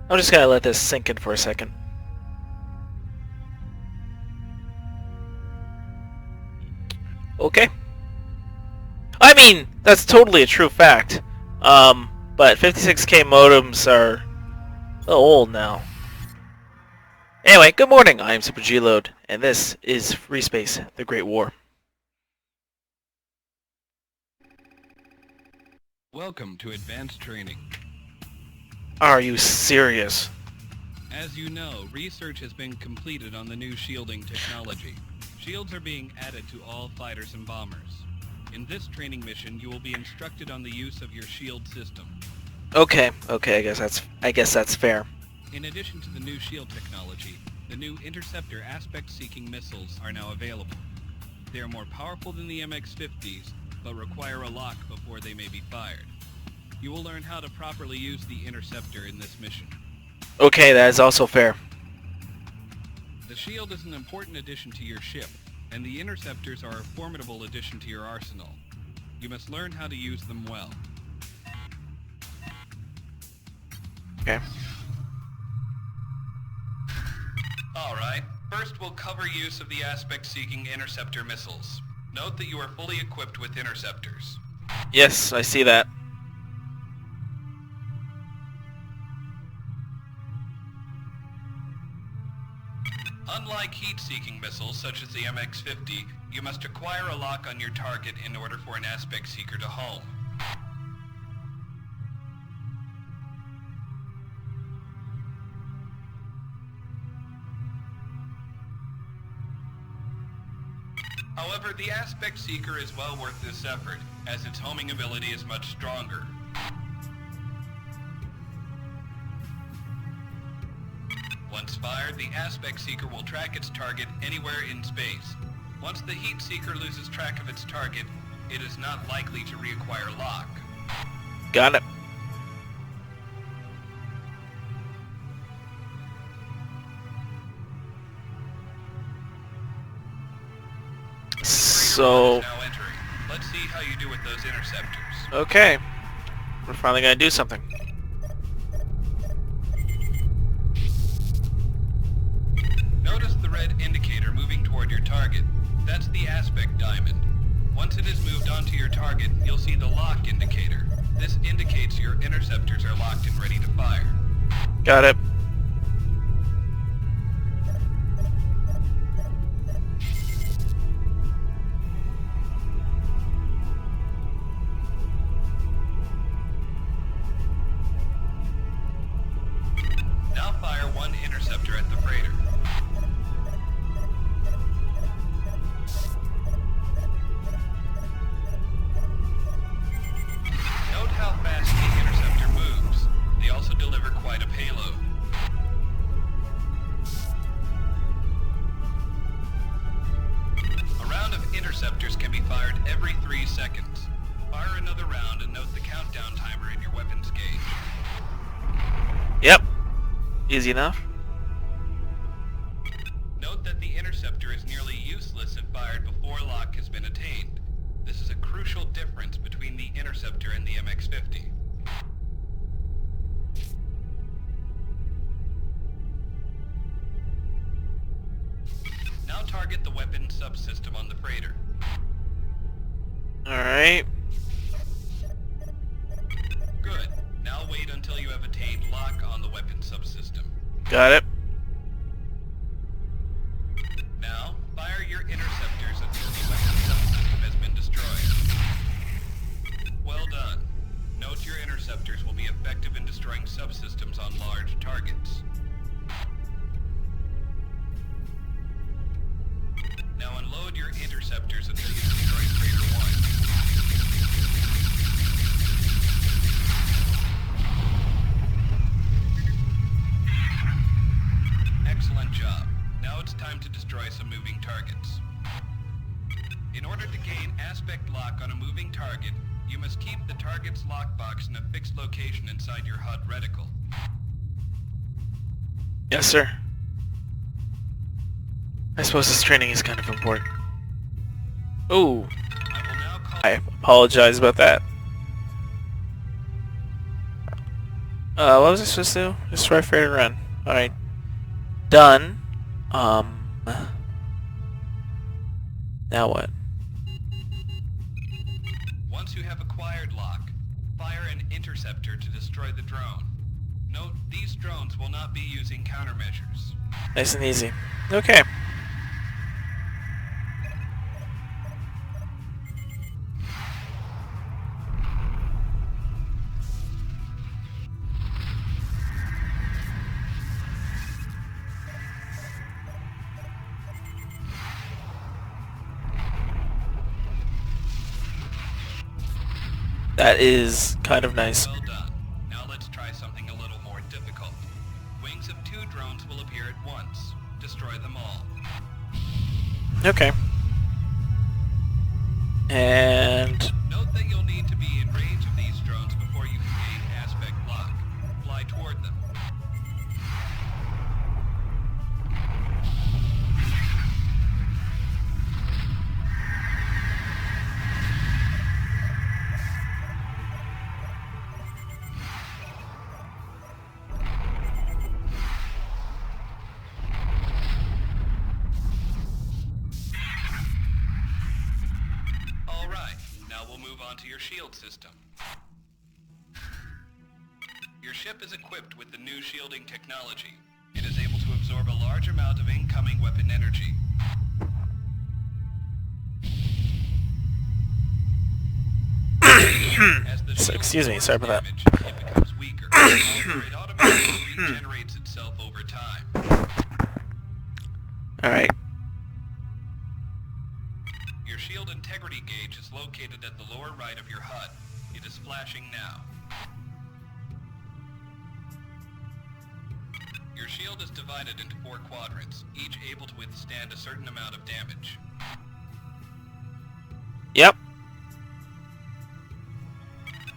I'm just gonna let this sink in for a second. Okay. I mean, that's totally a true fact. But 56K modems are a little old now. Anyway, good morning. I am Super G-Load, and this is Freespace, the Great War. Welcome to advanced training. Are you serious? As you know, research has been completed on the new shielding technology. Shields are being added to all fighters and bombers. In this training mission, you will be instructed on the use of your shield system. Okay, I guess that's fair. In addition to the new shield technology, the new interceptor aspect-seeking missiles are now available. They are more powerful than the MX-50s, but require a lock before they may be fired. You will learn how to properly use the interceptor in this mission. Okay, that is also fair. The shield is an important addition to your ship, and the interceptors are a formidable addition to your arsenal. You must learn how to use them well. Okay. Alright, first we'll cover use of the aspect-seeking interceptor missiles. Note that you are fully equipped with interceptors. Yes, I see that. Unlike heat-seeking missiles such as the MX-50, you must acquire a lock on your target in order for an aspect seeker to home. However, the aspect seeker is well worth this effort, as its homing ability is much stronger. Once fired, the aspect seeker will track its target anywhere in space. Once the heat seeker loses track of its target, it is not likely to reacquire lock. Got it. So, Now entering. Let's see how you do with those interceptors. okay. We're finally gonna do something. Notice the red indicator moving toward your target. That's the aspect diamond. Once it is moved onto your target, you'll see the lock indicator. This indicates your interceptors are locked and ready to fire. Got it. Now fire one interceptor at the freighter. Note how fast the interceptor moves. They also deliver quite a payload. A round of interceptors can be fired every 3 seconds. Fire another round and note the countdown timer in your weapons gauge. Yep. Easy enough. Note that the interceptor is nearly useless if fired before lock has been attained. This is a crucial difference between the interceptor and the MX-50. Now target the weapon subsystem on the freighter. Alright. Good. Now wait until you have attained lock on the weapon subsystem. Got it. Now, fire your interceptors until the weapon subsystem has been destroyed. Well done. Note your interceptors will be effective in destroying subsystems on large targets. Now unload your interceptors until you destroy Freighter 1. Excellent job. Now it's time to destroy some moving targets. In order to gain aspect lock on a moving target, you must keep the target's lockbox in a fixed location inside your HUD reticle. Yes, sir. I suppose this training is kind of important. Ooh. I will now call... I apologize about that. What was I supposed to do? Just right for it to run. Alright. Done. Now what? Once you have acquired lock, fire an interceptor to destroy the drone. Note, these drones will not be using countermeasures. Nice and easy. Okay. That is kind of nice. Well done. Now let's try something a little more difficult. Wings of 2 drones will appear at once. Destroy them all. Okay. And... Note that you'll need to be in range of these drones before you can gain aspect lock. Fly toward them. Alright, now we'll move on to your shield system. Your ship is equipped with the new shielding technology. It is able to absorb a large amount of incoming weapon energy. As the shield Excuse me, sorry about that. damage, it becomes weaker. However, it automatically regenerates itself over time. Alright. Your shield integrity gauge is located at the lower right of your HUD. It is flashing now. Your shield is divided into 4 quadrants, each able to withstand a certain amount of damage. Yep.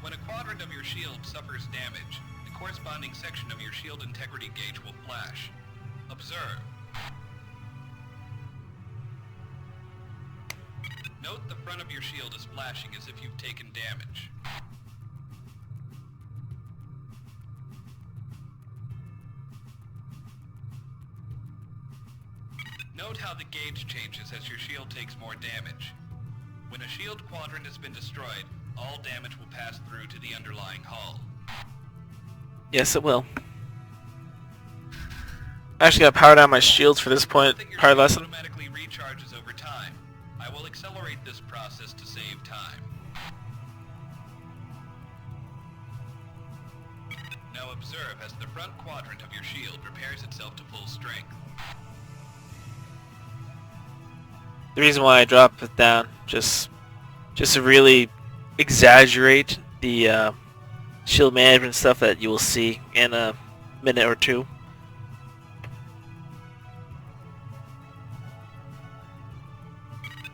When a quadrant of your shield suffers damage, the corresponding section of your shield integrity gauge will flash. Observe. Note the front of your shield is flashing as if you've taken damage. Note how the gauge changes as your shield takes more damage. When a shield quadrant has been destroyed, all damage will pass through to the underlying hull. Yes, it will. I actually got to power down my shields for this point. Note that your Hard shield lesson. automatically recharges over time. I will accelerate this process to save time. Now observe as the front quadrant of your shield repairs itself to full strength. The reason why I dropped it down, just to really exaggerate the shield management stuff that you will see in a minute or two.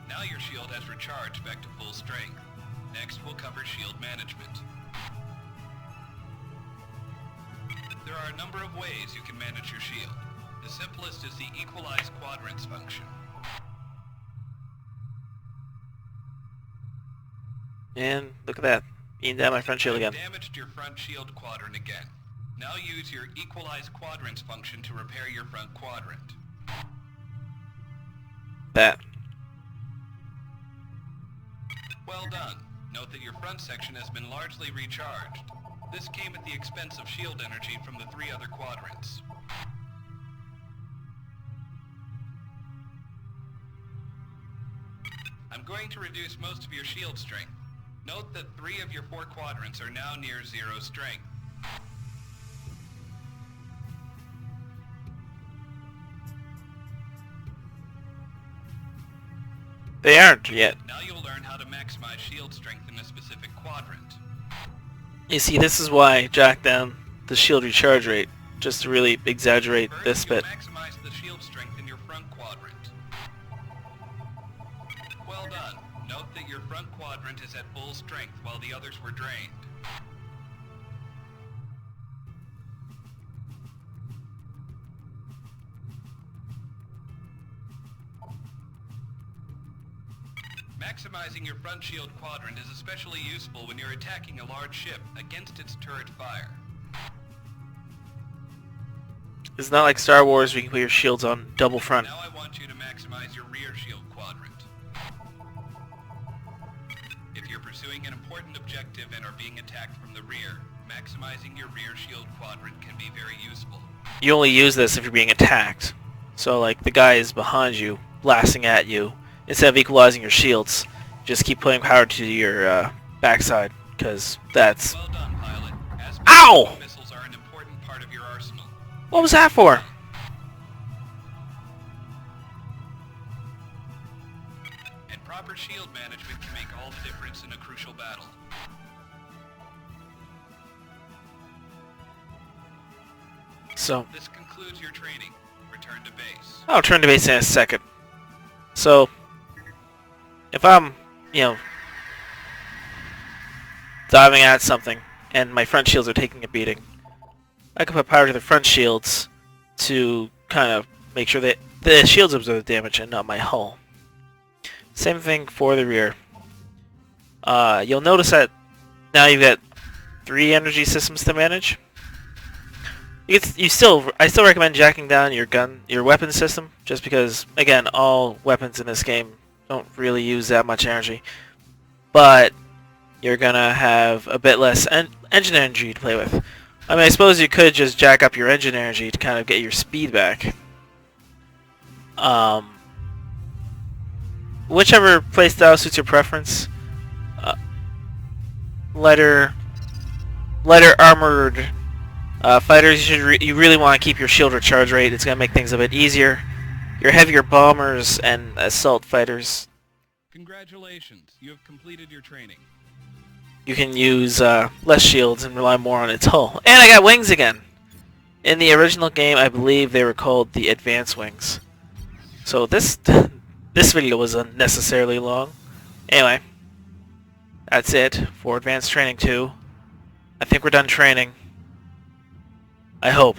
Now your shield has recharged back to full strength. Next we'll cover shield management. There are a number of ways you can manage your shield. The simplest is the equalize quadrants function. And look at that. Being down my front shield You've again. damaged your front shield quadrant again. Now use your equalize quadrants function to repair your front quadrant. That. Well done. Note that your front section has been largely recharged. This came at the expense of shield energy from the 3 other quadrants. I'm going to reduce most of your shield strength. Note that 3 of your 4 quadrants are now near 0 strength. They aren't yet. Now you'll learn how to maximize shield strength in a specific quadrant. You see, this is why I jacked down the shield recharge rate, just to really exaggerate First, this you'll bit. maximize the shield strength in your front quadrant. Well done. Note that your front quadrant is at full strength while the others were drained. Maximizing your front shield quadrant is especially useful when you're attacking a large ship against its turret fire. It's not like Star Wars where you can put your shields on double front. Now I want you to maximize your rear shield quadrant. If you're pursuing an important objective and are being attacked from the rear, maximizing your rear shield quadrant can be very useful. You only use this if you're being attacked. So like the guy is behind you, blasting at you. Instead of equalizing your shields, just keep putting power to your backside, because that's... Well done, pilot. Ow! Missiles are an important part of your arsenal. What was that for? And proper shield management can make all the difference in a crucial battle. So, This concludes your training. Return to base. I'll turn to base in a second. So, if I'm, diving at something, and my front shields are taking a beating, I can put power to the front shields to kind of make sure that the shields absorb the damage and not my hull. Same thing for the rear. You'll notice that now you've got 3 energy systems to manage. I still recommend jacking down your weapon system, just because, again, all weapons in this game don't really use that much energy. But you're gonna have a bit less engine energy to play with. I mean, I suppose you could just jack up your engine energy to kind of get your speed back. Whichever playstyle suits your preference. Lighter armored fighters, you really want to keep your shield recharge rate. It's gonna make things a bit easier. Your heavier bombers and assault fighters, Congratulations, you have completed your training. you can use less shields and rely more on its hull. And I got wings again! In the original game, I believe they were called the advanced wings. So this video was unnecessarily long. Anyway, that's it for Advanced Training 2. I think we're done training. I hope.